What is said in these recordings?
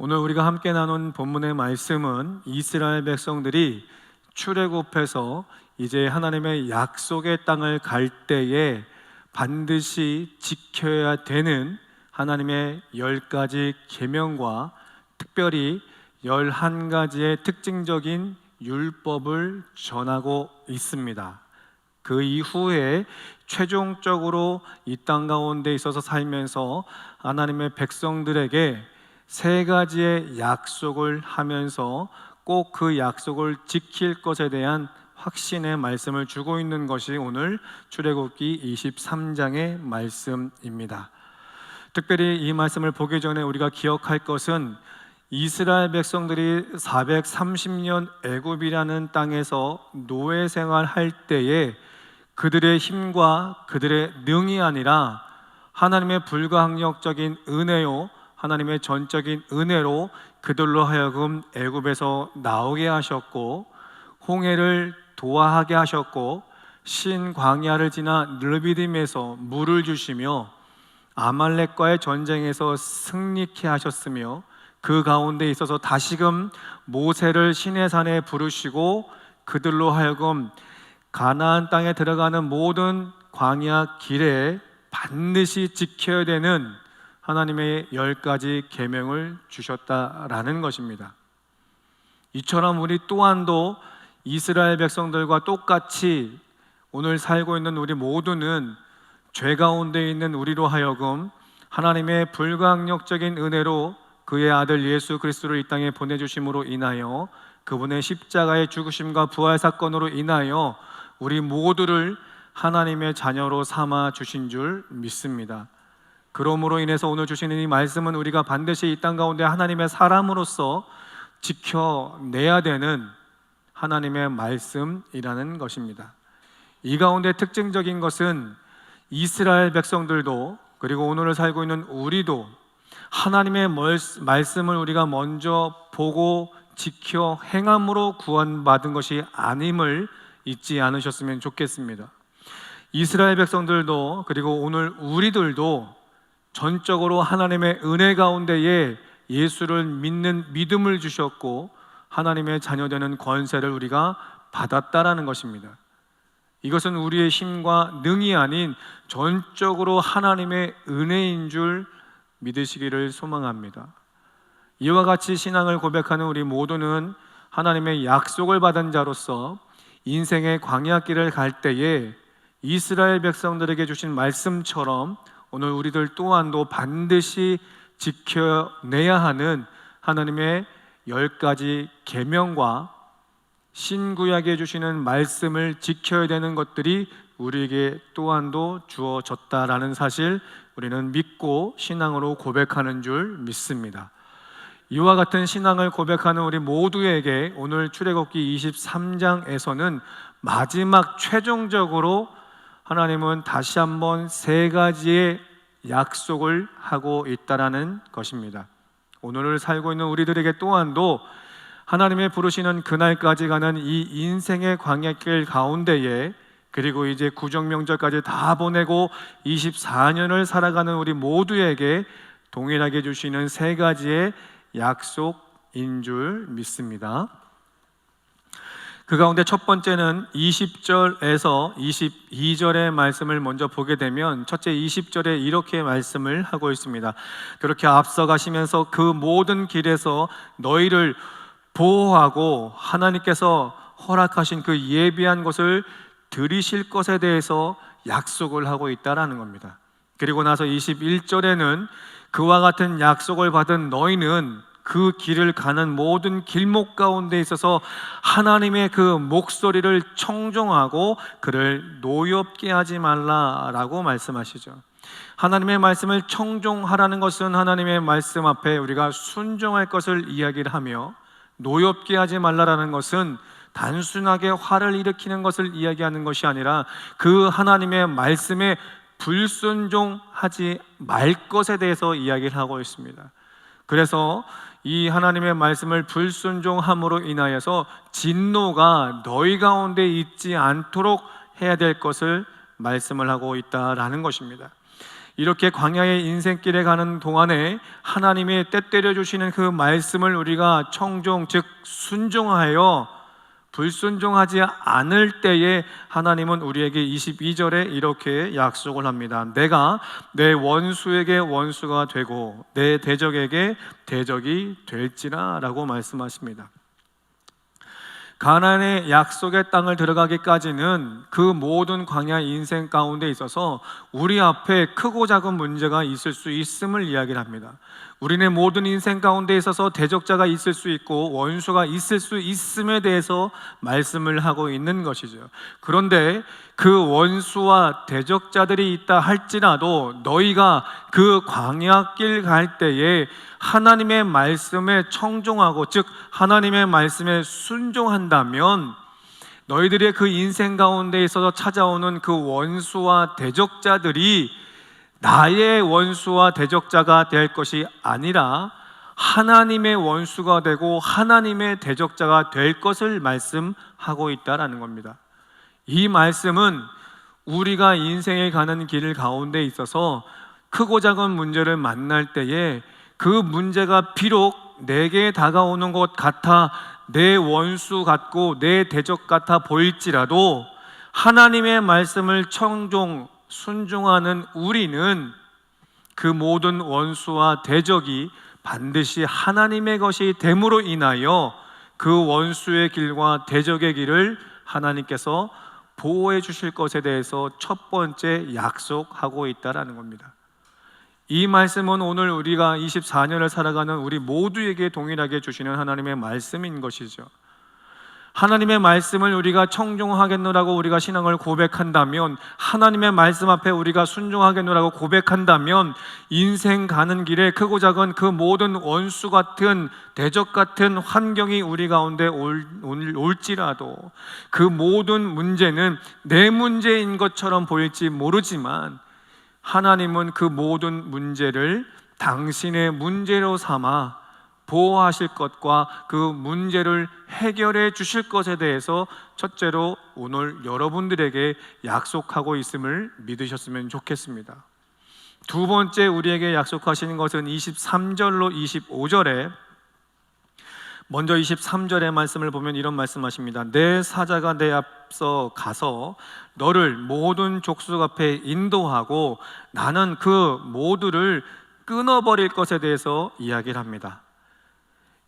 오늘 우리가 함께 나눈 본문의 말씀은 이스라엘 백성들이 출애굽해서 이제 하나님의 약속의 땅을 갈 때에 반드시 지켜야 되는 하나님의 10가지 계명과 특별히 11가지의 특징적인 율법을 전하고 있습니다. 그 이후에 최종적으로 이 땅 가운데 있어서 살면서 하나님의 백성들에게 3가지의 약속을 하면서 꼭 그 약속을 지킬 것에 대한 확신의 말씀을 주고 있는 것이 오늘 출애굽기 23장의 말씀입니다. 특별히 이 말씀을 보기 전에 우리가 기억할 것은 이스라엘 백성들이 430년 애굽이라는 땅에서 노예 생활할 때에 그들의 힘과 그들의 능이 아니라 하나님의 불가항력적인 은혜요, 하나님의 전적인 은혜로 그들로 하여금 애굽에서 나오게 하셨고, 홍해를 도하하게 하셨고, 신 광야를 지나 르비딤에서 물을 주시며 아말렉과의 전쟁에서 승리케 하셨으며, 그 가운데 있어서 다시금 모세를 시내산에 부르시고 그들로 하여금 가나안 땅에 들어가는 모든 광야 길에 반드시 지켜야 되는 하나님의 10가지 계명을 주셨다라는 것입니다. 이처럼 우리 또한도 이스라엘 백성들과 똑같이 오늘 살고 있는 우리 모두는 죄 가운데 있는 우리로 하여금 하나님의 불가항력적인 은혜로 그의 아들 예수 그리스도를 이 땅에 보내주심으로 인하여 그분의 십자가의 죽으심과 부활 사건으로 인하여 우리 모두를 하나님의 자녀로 삼아 주신 줄 믿습니다. 그러므로 인해서 오늘 주시는 이 말씀은 우리가 반드시 이 땅 가운데 하나님의 사람으로서 지켜내야 되는 하나님의 말씀이라는 것입니다. 이 가운데 특징적인 것은 이스라엘 백성들도 그리고 오늘을 살고 있는 우리도 하나님의 말씀을 우리가 먼저 보고 지켜 행함으로 구원받은 것이 아님을 잊지 않으셨으면 좋겠습니다. 이스라엘 백성들도 그리고 오늘 우리들도 전적으로 하나님의 은혜 가운데에 예수를 믿는 믿음을 주셨고 하나님의 자녀되는 권세를 우리가 받았다라는 것입니다. 이것은 우리의 힘과 능이 아닌 전적으로 하나님의 은혜인 줄 믿으시기를 소망합니다. 이와 같이 신앙을 고백하는 우리 모두는 하나님의 약속을 받은 자로서 인생의 광야길을 갈 때에 이스라엘 백성들에게 주신 말씀처럼 오늘 우리들 또한도 반드시 지켜내야 하는 하나님의 10가지 계명과 신구약에 주시는 말씀을 지켜야 되는 것들이 우리에게 또한도 주어졌다라는 사실 우리는 믿고 신앙으로 고백하는 줄 믿습니다. 이와 같은 신앙을 고백하는 우리 모두에게 오늘 출애굽기 23장에서는 마지막 최종적으로 하나님은 다시 한번 3가지의 약속을 하고 있다라는 것입니다. 오늘을 살고 있는 우리들에게 또한도 하나님의 부르시는 그날까지 가는 이 인생의 광야길 가운데에 그리고 이제 구정명절까지 다 보내고 24년을 살아가는 우리 모두에게 동일하게 주시는 3가지의 약속인 줄 믿습니다. 그 가운데 첫 번째는 20절에서 22절의 말씀을 먼저 보게 되면 첫째 20절에 이렇게 말씀을 하고 있습니다. 그렇게 앞서가시면서 그 모든 길에서 너희를 보호하고 하나님께서 허락하신 그 예비한 것을 들이실 것에 대해서 약속을 하고 있다라는 겁니다. 그리고 나서 21절에는 그와 같은 약속을 받은 너희는 그 길을 가는 모든 길목 가운데 있어서 하나님의 그 목소리를 청종하고 그를 노엽게 하지 말라라고 말씀하시죠. 하나님의 말씀을 청종하라는 것은 하나님의 말씀 앞에 우리가 순종할 것을 이야기를 하며, 노엽게 하지 말라라는 것은 단순하게 화를 일으키는 것을 이야기하는 것이 아니라 그 하나님의 말씀에 불순종하지 말 것에 대해서 이야기를 하고 있습니다. 그래서 이 하나님의 말씀을 불순종함으로 인하여서 진노가 너희 가운데 있지 않도록 해야 될 것을 말씀을 하고 있다라는 것입니다. 이렇게 광야의 인생길에 가는 동안에 하나님의 때때려 주시는 그 말씀을 우리가 청종, 즉 순종하여 불순종하지 않을 때에 하나님은 우리에게 22절에 이렇게 약속을 합니다. 내가 내 원수에게 원수가 되고 내 대적에게 대적이 될지라 라고 말씀하십니다. 가나안의 약속의 땅을 들어가기까지는 그 모든 광야 인생 가운데 있어서 우리 앞에 크고 작은 문제가 있을 수 있음을 이야기를 합니다. 우리네 모든 인생 가운데 있어서 대적자가 있을 수 있고 원수가 있을 수 있음에 대해서 말씀을 하고 있는 것이죠. 그런데 그 원수와 대적자들이 있다 할지라도 너희가 그 광야길 갈 때에 하나님의 말씀에 청종하고, 즉 하나님의 말씀에 순종한다면 너희들의 그 인생 가운데 있어서 찾아오는 그 원수와 대적자들이 나의 원수와 대적자가 될 것이 아니라 하나님의 원수가 되고 하나님의 대적자가 될 것을 말씀하고 있다라는 겁니다. 이 말씀은 우리가 인생에 가는 길 가운데 있어서 크고 작은 문제를 만날 때에 그 문제가 비록 내게 다가오는 것 같아 내 원수 같고 내 대적 같아 보일지라도 하나님의 말씀을 청종, 순종하는 우리는 그 모든 원수와 대적이 반드시 하나님의 것이 됨으로 인하여 그 원수의 길과 대적의 길을 하나님께서 보호해 주실 것에 대해서 첫 번째 약속하고 있다라는 겁니다. 이 말씀은 오늘 우리가 24년을 살아가는 우리 모두에게 동일하게 주시는 하나님의 말씀인 것이죠. 하나님의 말씀을 우리가 청종하겠노라고 우리가 신앙을 고백한다면, 하나님의 말씀 앞에 우리가 순종하겠노라고 고백한다면 인생 가는 길에 크고 작은 그 모든 원수 같은 대적 같은 환경이 우리 가운데 올지라도 그 모든 문제는 내 문제인 것처럼 보일지 모르지만 하나님은 그 모든 문제를 당신의 문제로 삼아 보호하실 것과 그 문제를 해결해 주실 것에 대해서 첫째로 오늘 여러분들에게 약속하고 있음을 믿으셨으면 좋겠습니다. 두 번째 우리에게 약속하시는 것은 23절로 25절에, 먼저 23절의 말씀을 보면 이런 말씀하십니다. 내 사자가 내 앞서 가서 너를 모든 족속 앞에 인도하고 나는 그 모두를 끊어버릴 것에 대해서 이야기를 합니다.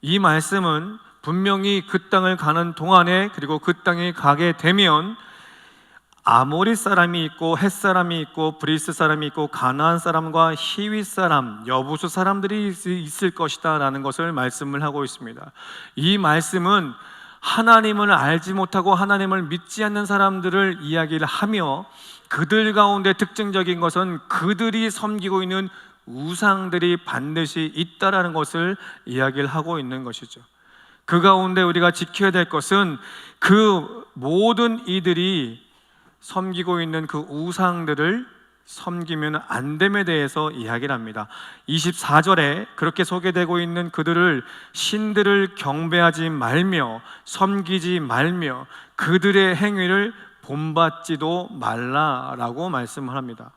이 말씀은 분명히 그 땅을 가는 동안에, 그리고 그 땅에 가게 되면 아모리 사람이 있고 헷 사람이 있고 브리스 사람이 있고 가나안 사람과 히윗 사람, 여부수 사람들이 있을 것이다 라는 것을 말씀을 하고 있습니다. 이 말씀은 하나님을 알지 못하고 하나님을 믿지 않는 사람들을 이야기를 하며, 그들 가운데 특징적인 것은 그들이 섬기고 있는 우상들이 반드시 있다라는 것을 이야기를 하고 있는 것이죠. 그 가운데 우리가 지켜야 될 것은 그 모든 이들이 섬기고 있는 그 우상들을 섬기면 안 됨에 대해서 이야기를 합니다. 24절에 그렇게 소개되고 있는 그들을 신들을 경배하지 말며 섬기지 말며 그들의 행위를 본받지도 말라라고 말씀을 합니다.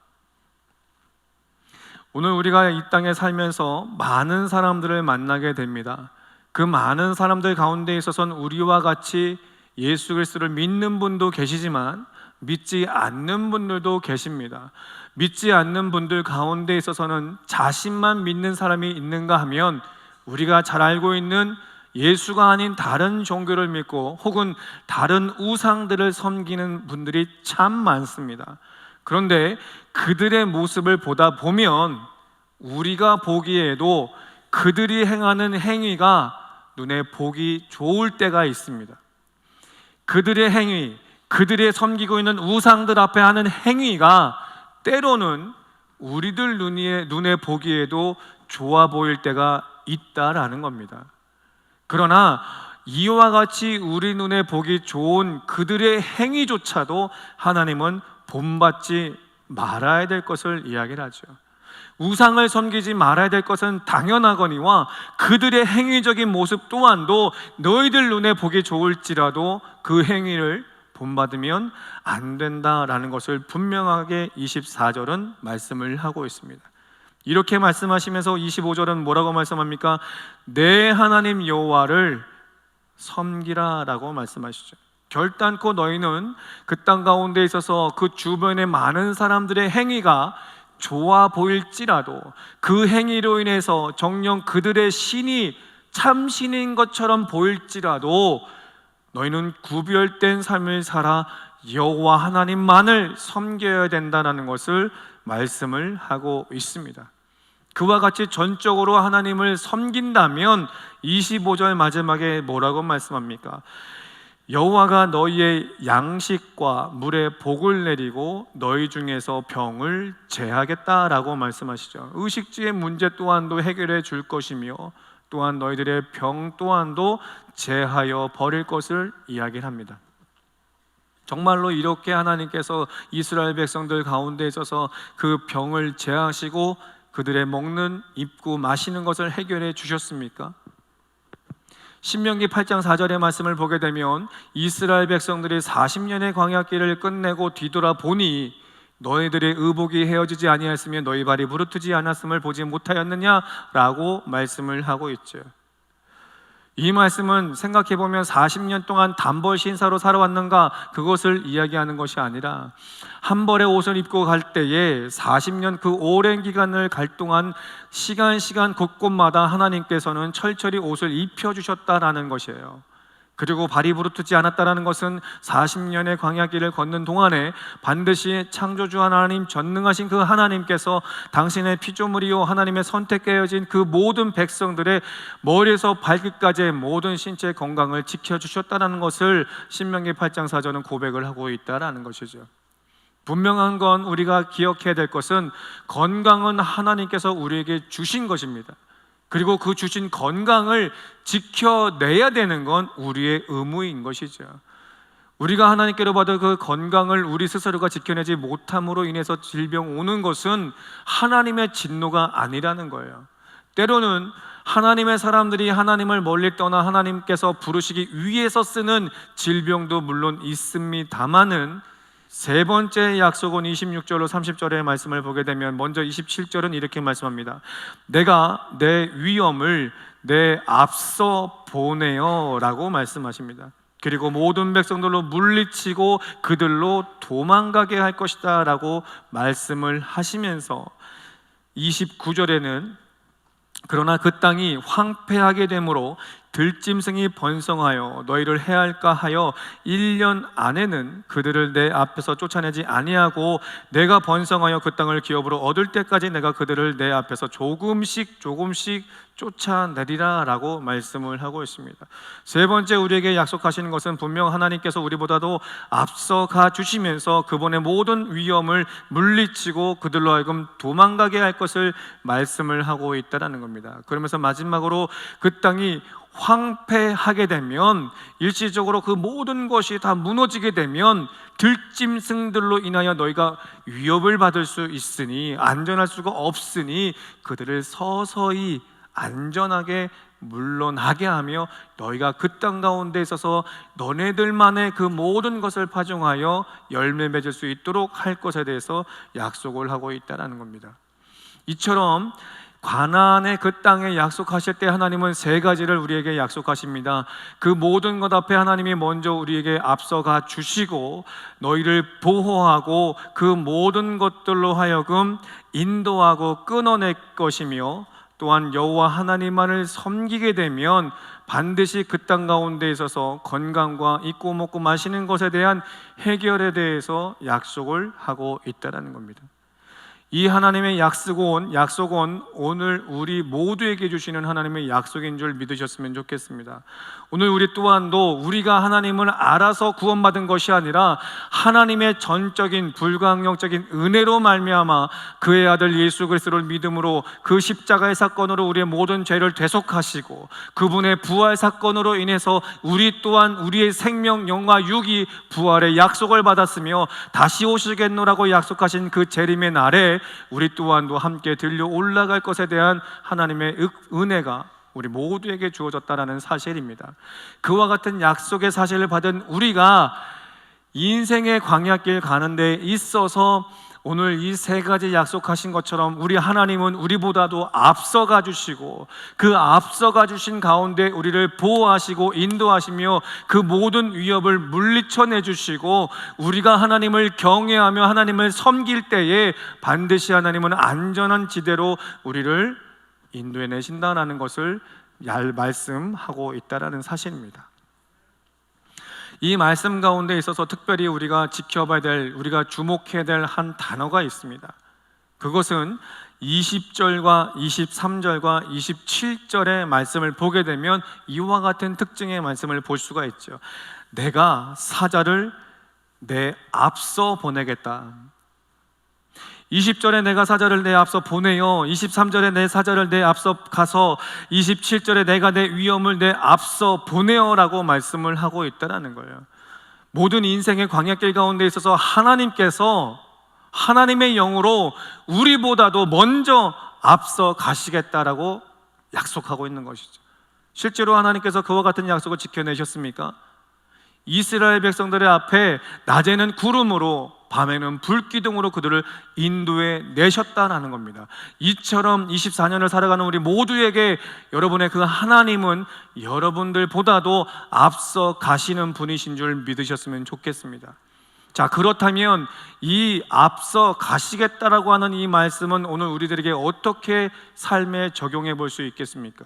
오늘 우리가 이 땅에 살면서 많은 사람들을 만나게 됩니다. 그 많은 사람들 가운데 있어서는 우리와 같이 예수 그리스도를 믿는 분도 계시지만 믿지 않는 분들도 계십니다. 믿지 않는 분들 가운데 있어서는 자신만 믿는 사람이 있는가 하면 우리가 잘 알고 있는 예수가 아닌 다른 종교를 믿고 혹은 다른 우상들을 섬기는 분들이 참 많습니다. 그런데 그들의 모습을 보다 보면 우리가 보기에도 그들이 행하는 행위가 눈에 보기 좋을 때가 있습니다. 그들의 행위, 그들의 섬기고 있는 우상들 앞에 하는 행위가 때로는 우리들 눈에 보기에도 좋아 보일 때가 있다라는 겁니다. 그러나 이와 같이 우리 눈에 보기 좋은 그들의 행위조차도 하나님은 본받지 말아야 될 것을 이야기를 하죠. 우상을 섬기지 말아야 될 것은 당연하거니와 그들의 행위적인 모습 또한도 너희들 눈에 보기 좋을지라도 그 행위를 본받으면 안 된다라는 것을 분명하게 24절은 말씀을 하고 있습니다. 이렇게 말씀하시면서 25절은 뭐라고 말씀합니까? 내 하나님 여호와를 섬기라라고 말씀하시죠. 결단코 너희는 그 땅 가운데 있어서 그 주변의 많은 사람들의 행위가 좋아 보일지라도 그 행위로 인해서 정녕 그들의 신이 참신인 것처럼 보일지라도 너희는 구별된 삶을 살아 여호와 하나님만을 섬겨야 된다는 것을 말씀을 하고 있습니다. 그와 같이 전적으로 하나님을 섬긴다면 25절 마지막에 뭐라고 말씀합니까? 여호와가 너희의 양식과 물에 복을 내리고 너희 중에서 병을 제하겠다라고 말씀하시죠. 의식주의 문제 또한도 해결해 줄 것이며 또한 너희들의 병 또한도 제하여 버릴 것을 이야기합니다. 정말로 이렇게 하나님께서 이스라엘 백성들 가운데 있어서 그 병을 제하시고 그들의 먹는, 입고, 마시는 것을 해결해 주셨습니까? 신명기 8장 4절의 말씀을 보게 되면 이스라엘 백성들이 40년의 광야길을 끝내고 뒤돌아보니 너희들의 의복이 헤어지지 아니하였으며 너희 발이 부르트지 않았음을 보지 못하였느냐라고 말씀을 하고 있죠. 이 말씀은 생각해보면 40년 동안 단벌 신사로 살아왔는가 그것을 이야기하는 것이 아니라 한 벌의 옷을 입고 갈 때에 40년 그 오랜 기간을 갈 동안 시간 곳곳마다 하나님께서는 철저히 옷을 입혀주셨다라는 것이에요. 그리고 발이 부르트지 않았다라는 것은 40년의 광야길을 걷는 동안에 반드시 창조주 하나님, 전능하신 그 하나님께서 당신의 피조물이요 하나님의 선택되어진 그 모든 백성들의 머리에서 발끝까지의 모든 신체 건강을 지켜주셨다는 것을 신명기 8장 4절은 고백을 하고 있다는 것이죠. 분명한 건 우리가 기억해야 될 것은 건강은 하나님께서 우리에게 주신 것입니다. 그리고 그 주신 건강을 지켜내야 되는 건 우리의 의무인 것이죠. 우리가 하나님께로 받은 그 건강을 우리 스스로가 지켜내지 못함으로 인해서 질병 오는 것은 하나님의 진노가 아니라는 거예요. 때로는 하나님의 사람들이 하나님을 멀리 떠나 하나님께서 부르시기 위해서 쓰는 질병도 물론 있습니다마는 세 번째 약속은 26절로 30절의 말씀을 보게 되면 먼저 27절은 이렇게 말씀합니다. 내가 내 위엄을 내 앞서 보내어 라고 말씀하십니다. 그리고 모든 백성들로 물리치고 그들로 도망가게 할 것이다 라고 말씀을 하시면서 29절에는 그러나 그 땅이 황폐하게 되므로 들짐승이 번성하여 너희를 해할까 하여 1년 안에는 그들을 내 앞에서 쫓아내지 아니하고 내가 번성하여 그 땅을 기업으로 얻을 때까지 내가 그들을 내 앞에서 조금씩 쫓아내리라 라고 말씀을 하고 있습니다. 세 번째 우리에게 약속하시는 것은 분명 하나님께서 우리보다도 앞서가 주시면서 그분의 모든 위험을 물리치고 그들로 하여금 도망가게 할 것을 말씀을 하고 있다는 겁니다. 그러면서 마지막으로 그 땅이 황폐하게 되면 일시적으로 그 모든 것이 다 무너지게 되면 들짐승들로 인하여 너희가 위협을 받을 수 있으니 안전할 수가 없으니 그들을 서서히 안전하게 물러나게 하며 너희가 그 땅 가운데 있어서 너네들만의 그 모든 것을 파종하여 열매 맺을 수 있도록 할 것에 대해서 약속을 하고 있다는 겁니다. 이처럼 가나안의 그 땅에 약속하실 때 하나님은 세 가지를 우리에게 약속하십니다. 그 모든 것 앞에 하나님이 먼저 우리에게 앞서가 주시고 너희를 보호하고 그 모든 것들로 하여금 인도하고 끊어낼 것이며 또한 여호와 하나님만을 섬기게 되면 반드시 그 땅 가운데 있어서 건강과 입고 먹고 마시는 것에 대한 해결에 대해서 약속을 하고 있다는 겁니다. 이 하나님의 약속은 오늘 우리 모두에게 주시는 하나님의 약속인 줄 믿으셨으면 좋겠습니다. 오늘 우리 또한도 우리가 하나님을 알아서 구원받은 것이 아니라 하나님의 전적인 불가항력적인 은혜로 말미암아 그의 아들 예수 그리스도를 믿음으로 그 십자가의 사건으로 우리의 모든 죄를 대속하시고 그분의 부활 사건으로 인해서 우리 또한 우리의 생명, 영과 육이 부활의 약속을 받았으며 다시 오시겠노라고 약속하신 그 재림의 날에 우리 또한도 함께 들려 올라갈 것에 대한 하나님의 은혜가 우리 모두에게 주어졌다라는 사실입니다. 그와 같은 약속의 사실을 받은 우리가 인생의 광야길 가는 데 있어서 오늘 이 세 가지 약속하신 것처럼 우리 하나님은 우리보다도 앞서가 주시고 그 앞서가 주신 가운데 우리를 보호하시고 인도하시며 그 모든 위협을 물리쳐 내주시고 우리가 하나님을 경외하며 하나님을 섬길 때에 반드시 하나님은 안전한 지대로 우리를 인도해 내신다라는 것을 말씀하고 있다라는 사실입니다. 이 말씀 가운데 있어서 특별히 우리가 지켜봐야 될, 우리가 주목해야 될 한 단어가 있습니다. 그것은 20절과 23절과 27절의 말씀을 보게 되면 이와 같은 특징의 말씀을 볼 수가 있죠. 내가 사자를 내 앞서 보내겠다. 20절에 내가 사자를 내 앞서 보내요. 23절에 내 사자를 내 앞서 가서 27절에 내가 내 위엄을 내 앞서 보내요라고 말씀을 하고 있다는 거예요. 모든 인생의 광야길 가운데 있어서 하나님께서 하나님의 영으로 우리보다도 먼저 앞서 가시겠다라고 약속하고 있는 것이죠. 실제로 하나님께서 그와 같은 약속을 지켜내셨습니까? 이스라엘 백성들의 앞에 낮에는 구름으로 밤에는 불기둥으로 그들을 인도해 내셨다는 겁니다. 이처럼 24년을 살아가는 우리 모두에게 여러분의 그 하나님은 여러분들보다도 앞서 가시는 분이신 줄 믿으셨으면 좋겠습니다. 자, 그렇다면 이 앞서 가시겠다라고 하는 이 말씀은 오늘 우리들에게 어떻게 삶에 적용해 볼 수 있겠습니까?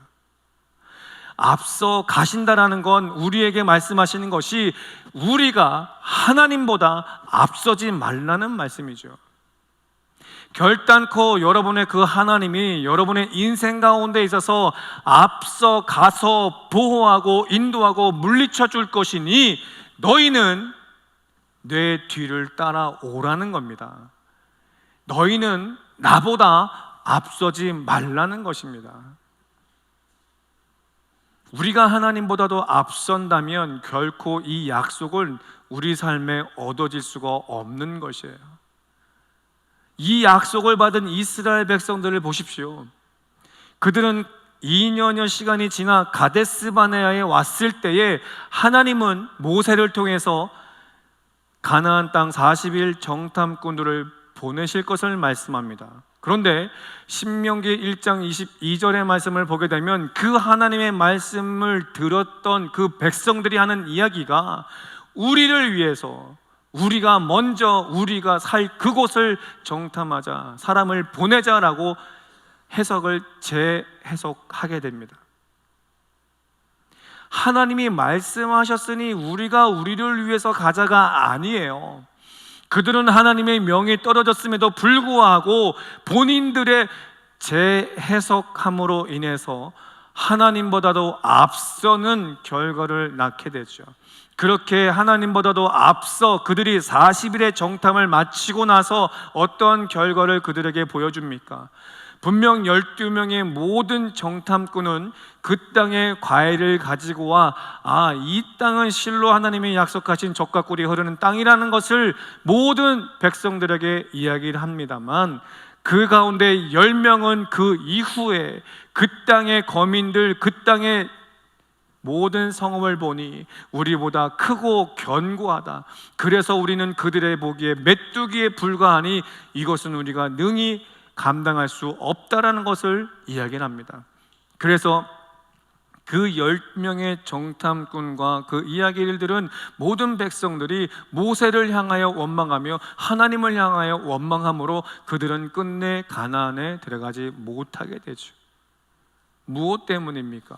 앞서 가신다라는 건 우리에게 말씀하시는 것이 우리가 하나님보다 앞서지 말라는 말씀이죠. 결단코 여러분의 그 하나님이 여러분의 인생 가운데 있어서 앞서 가서 보호하고 인도하고 물리쳐 줄 것이니 너희는 내 뒤를 따라오라는 겁니다. 너희는 나보다 앞서지 말라는 것입니다. 우리가 하나님보다도 앞선다면 결코 이 약속을 우리 삶에 얻어질 수가 없는 것이에요. 이 약속을 받은 이스라엘 백성들을 보십시오. 그들은 2년여 시간이 지나 가데스 바네아에 왔을 때에 하나님은 모세를 통해서 가나안 땅 40일 정탐꾼들을 보내실 것을 말씀합니다. 그런데 신명기 1장 22절의 말씀을 보게 되면 그 하나님의 말씀을 들었던 그 백성들이 하는 이야기가 우리를 위해서 우리가 먼저 우리가 살 그곳을 정탐하자, 사람을 보내자라고 해석을 재해석하게 됩니다. 하나님이 말씀하셨으니 우리가 우리를 위해서 가자가 아니에요. 그들은 하나님의 명이 떨어졌음에도 불구하고 본인들의 재해석함으로 인해서 하나님보다도 앞서는 결과를 낳게 되죠. 그렇게 하나님보다도 앞서 그들이 40일의 정탐을 마치고 나서 어떤 결과를 그들에게 보여줍니까? 분명 12명의 모든 정탐꾼은 그 땅의 과일을 가지고 와 이 땅은 실로 하나님이 약속하신 젖과 꿀이 흐르는 땅이라는 것을 모든 백성들에게 이야기를 합니다만 그 가운데 10명은 그 이후에 그 땅의 거민들, 그 땅의 모든 성읍을 보니 우리보다 크고 견고하다. 그래서 우리는 그들의 보기에 메뚜기에 불과하니 이것은 우리가 능히 감당할 수 없다라는 것을 이야기를 합니다. 그래서 그 10명의 정탐꾼과 그 이야기를 들은 모든 백성들이 모세를 향하여 원망하며 하나님을 향하여 원망함으로 그들은 끝내 가나안에 들어가지 못하게 되죠. 무엇 때문입니까?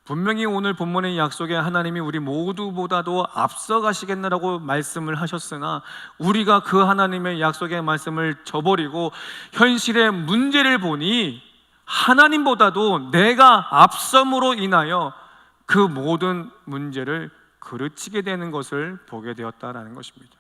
분명히 오늘 본문의 약속에 하나님이 우리 모두보다도 앞서가시겠느라고 말씀을 하셨으나 우리가 그 하나님의 약속의 말씀을 저버리고 현실의 문제를 보니 하나님보다도 내가 앞섬으로 인하여 그 모든 문제를 그르치게 되는 것을 보게 되었다라는 것입니다.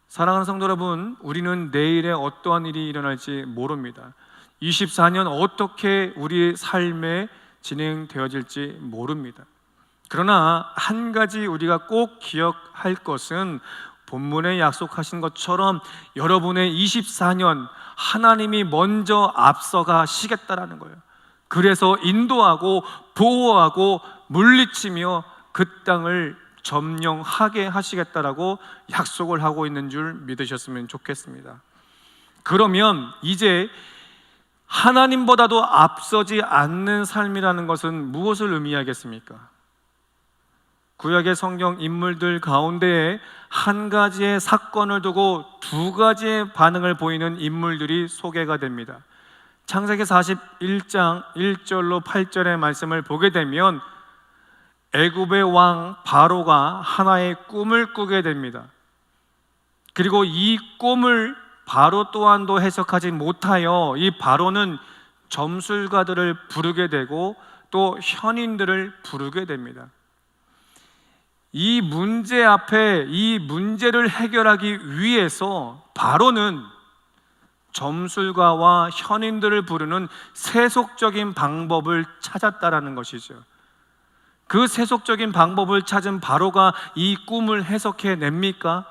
사랑하는 성도 여러분, 우리는 내일에 어떠한 일이 일어날지 모릅니다. 24년 어떻게 우리의 삶에 진행되어질지 모릅니다. 그러나 한 가지 우리가 꼭 기억할 것은 본문에 약속하신 것처럼 여러분의 24년 하나님이 먼저 앞서가시겠다라는 거예요. 그래서 인도하고 보호하고 물리치며 그 땅을 점령하게 하시겠다라고 약속을 하고 있는 줄 믿으셨으면 좋겠습니다. 그러면 이제 하나님보다도 앞서지 않는 삶이라는 것은 무엇을 의미하겠습니까? 구약의 성경 인물들 가운데에 한 가지의 사건을 두고 두 가지의 반응을 보이는 인물들이 소개가 됩니다. 창세기 41장 1절로 8절의 말씀을 보게 되면 애굽의 왕 바로가 하나의 꿈을 꾸게 됩니다. 그리고 이 꿈을 바로 또한도 해석하지 못하여 이 바로는 점술가들을 부르게 되고 또 현인들을 부르게 됩니다. 이 문제 앞에 이 문제를 해결하기 위해서 바로는 점술가와 현인들을 부르는 세속적인 방법을 찾았다라는 것이죠. 그 세속적인 방법을 찾은 바로가 이 꿈을 해석해냅니까?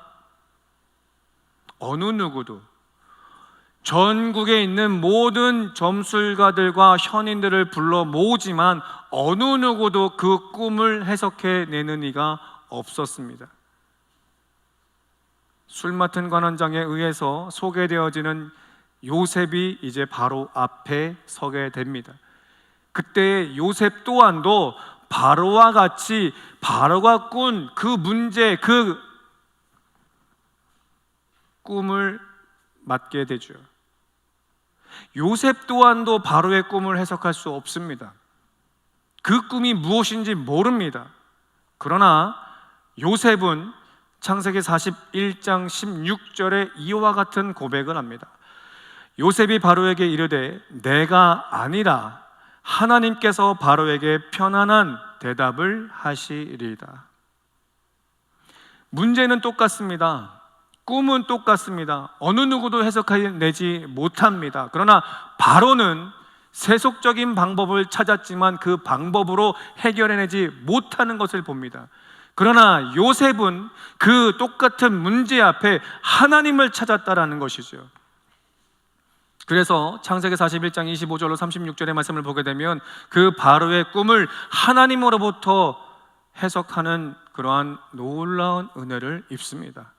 어느 누구도 전국에 있는 모든 점술가들과 현인들을 불러 모으지만 어느 누구도 그 꿈을 해석해내는 이가 없었습니다. 술 맡은 관원장에 의해서 소개되어지는 요셉이 이제 바로 앞에 서게 됩니다. 그때 요셉 또한도 바로와 같이 바로가 꾼 그 문제, 그 꿈을 맡게 되죠. 요셉 또한도 바로의 꿈을 해석할 수 없습니다. 그 꿈이 무엇인지 모릅니다. 그러나 요셉은 창세기 41장 16절에 이와 같은 고백을 합니다. 요셉이 바로에게 이르되 내가 아니라 하나님께서 바로에게 편안한 대답을 하시리이다. 문제는 똑같습니다. 꿈은 똑같습니다. 어느 누구도 해석해내지 못합니다. 그러나 바로는 세속적인 방법을 찾았지만 그 방법으로 해결해내지 못하는 것을 봅니다. 그러나 요셉은 그 똑같은 문제 앞에 하나님을 찾았다라는 것이죠. 그래서 창세기 41장 25절로 36절의 말씀을 보게 되면 그 바로의 꿈을 하나님으로부터 해석하는 그러한 놀라운 은혜를 입습니다.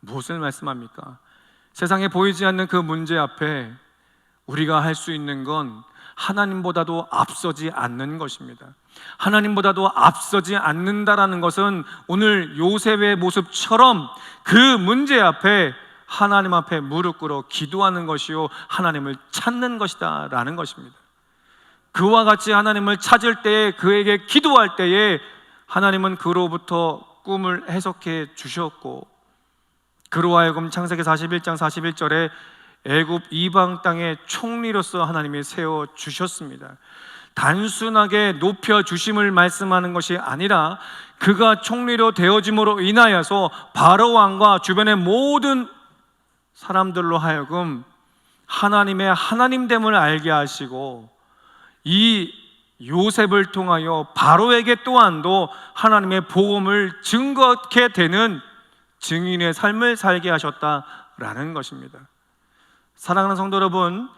무엇을 말씀합니까? 세상에 보이지 않는 그 문제 앞에 우리가 할 수 있는 건 하나님보다도 앞서지 않는 것입니다. 하나님보다도 앞서지 않는다라는 것은 오늘 요셉의 모습처럼 그 문제 앞에 하나님 앞에 무릎 꿇어 기도하는 것이요 하나님을 찾는 것이다 라는 것입니다. 그와 같이 하나님을 찾을 때에, 그에게 기도할 때에 하나님은 그로부터 꿈을 해석해 주셨고, 그로 하여금 창세기 41장 41절에 애굽 이방 땅의 총리로서 하나님이 세워 주셨습니다. 단순하게 높여 주심을 말씀하는 것이 아니라 그가 총리로 되어짐으로 인하여서 바로 왕과 주변의 모든 사람들로 하여금 하나님의 하나님됨을 알게 하시고, 이 요셉을 통하여 바로에게 또한도 하나님의 복음을 증거케 되는 증인의 삶을 살게 하셨다라는 것입니다. 사랑하는 성도 여러분,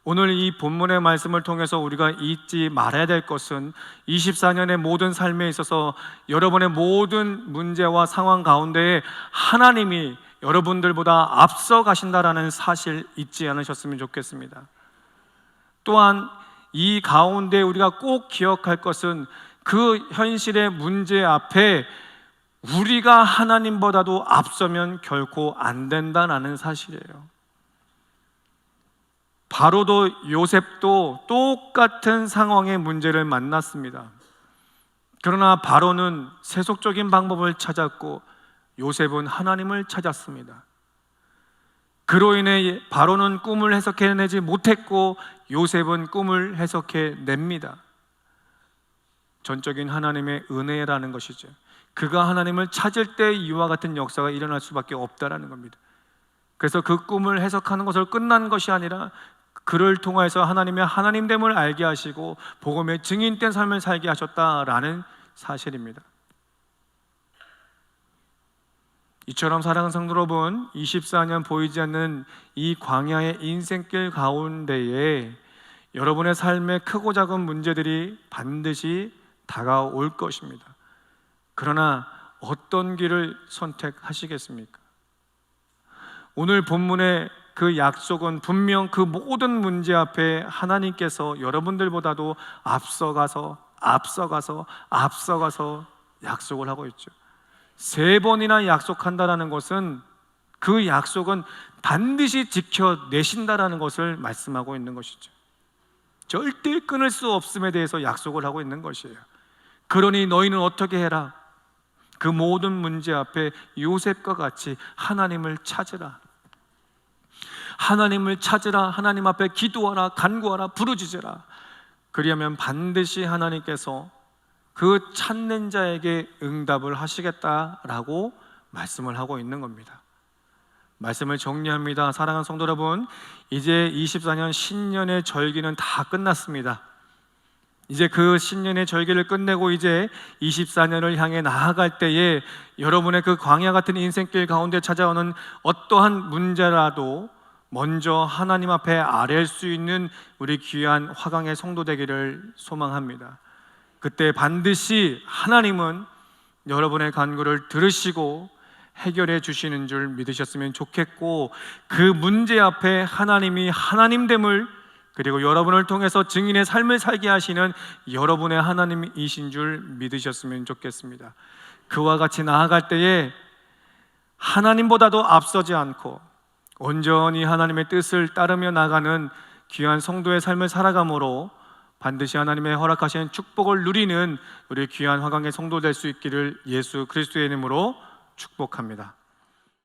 오늘 이 본문의 말씀을 통해서 우리가 잊지 말아야 될 것은 24년의 모든 삶에 있어서 여러분의 모든 문제와 상황 가운데에 하나님이 여러분들보다 앞서 가신다라는 사실 잊지 않으셨으면 좋겠습니다. 또한 이 가운데 우리가 꼭 기억할 것은 그 현실의 문제 앞에 우리가 하나님보다도 앞서면 결코 안 된다는 사실이에요. 바로도 요셉도 똑같은 상황의 문제를 만났습니다. 그러나 바로는 세속적인 방법을 찾았고 요셉은 하나님을 찾았습니다. 그로 인해 바로는 꿈을 해석해내지 못했고 요셉은 꿈을 해석해냅니다. 전적인 하나님의 은혜라는 것이죠. 그가 하나님을 찾을 때 이와 같은 역사가 일어날 수밖에 없다라는 겁니다. 그래서 그 꿈을 해석하는 것을 끝난 것이 아니라 그를 통해서 하나님의 하나님됨을 알게 하시고 복음의 증인된 삶을 살게 하셨다라는 사실입니다. 이처럼 사랑하는 성도 여러분, 24년 보이지 않는 이 광야의 인생길 가운데에 여러분의 삶의 크고 작은 문제들이 반드시 다가올 것입니다. 그러나 어떤 길을 선택하시겠습니까? 오늘 본문의 그 약속은 분명 그 모든 문제 앞에 하나님께서 여러분들보다도 앞서가서 약속을 하고 있죠. 3번이나 약속한다라는 것은 그 약속은 반드시 지켜내신다라는 것을 말씀하고 있는 것이죠. 절대 끊을 수 없음에 대해서 약속을 하고 있는 것이에요. 그러니 너희는 어떻게 해라? 그 모든 문제 앞에 요셉과 같이 하나님을 찾으라. 하나님을 찾으라. 하나님 앞에 기도하라. 간구하라. 부르짖으라. 그리하면 반드시 하나님께서 그 찾는 자에게 응답을 하시겠다라고 말씀을 하고 있는 겁니다. 말씀을 정리합니다. 사랑하는 성도 여러분, 이제 24년 신년의 절기는 다 끝났습니다. 이제 그 신년의 절기를 끝내고 이제 24년을 향해 나아갈 때에 여러분의 그 광야 같은 인생길 가운데 찾아오는 어떠한 문제라도 먼저 하나님 앞에 아뢰일 수 있는 우리 귀한 화강의 성도 되기를 소망합니다. 그때 반드시 하나님은 여러분의 간구를 들으시고 해결해 주시는 줄 믿으셨으면 좋겠고, 그 문제 앞에 하나님이 하나님됨을, 그리고 여러분을 통해서 증인의 삶을 살게 하시는 여러분의 하나님이신 줄 믿으셨으면 좋겠습니다. 그와 같이 나아갈 때에 하나님보다도 앞서지 않고 온전히 하나님의 뜻을 따르며 나가는 귀한 성도의 삶을 살아감으로 반드시 하나님의 허락하신 축복을 누리는 우리 귀한 화강의 성도 될 수 있기를 예수 그리스도의 이름으로 축복합니다.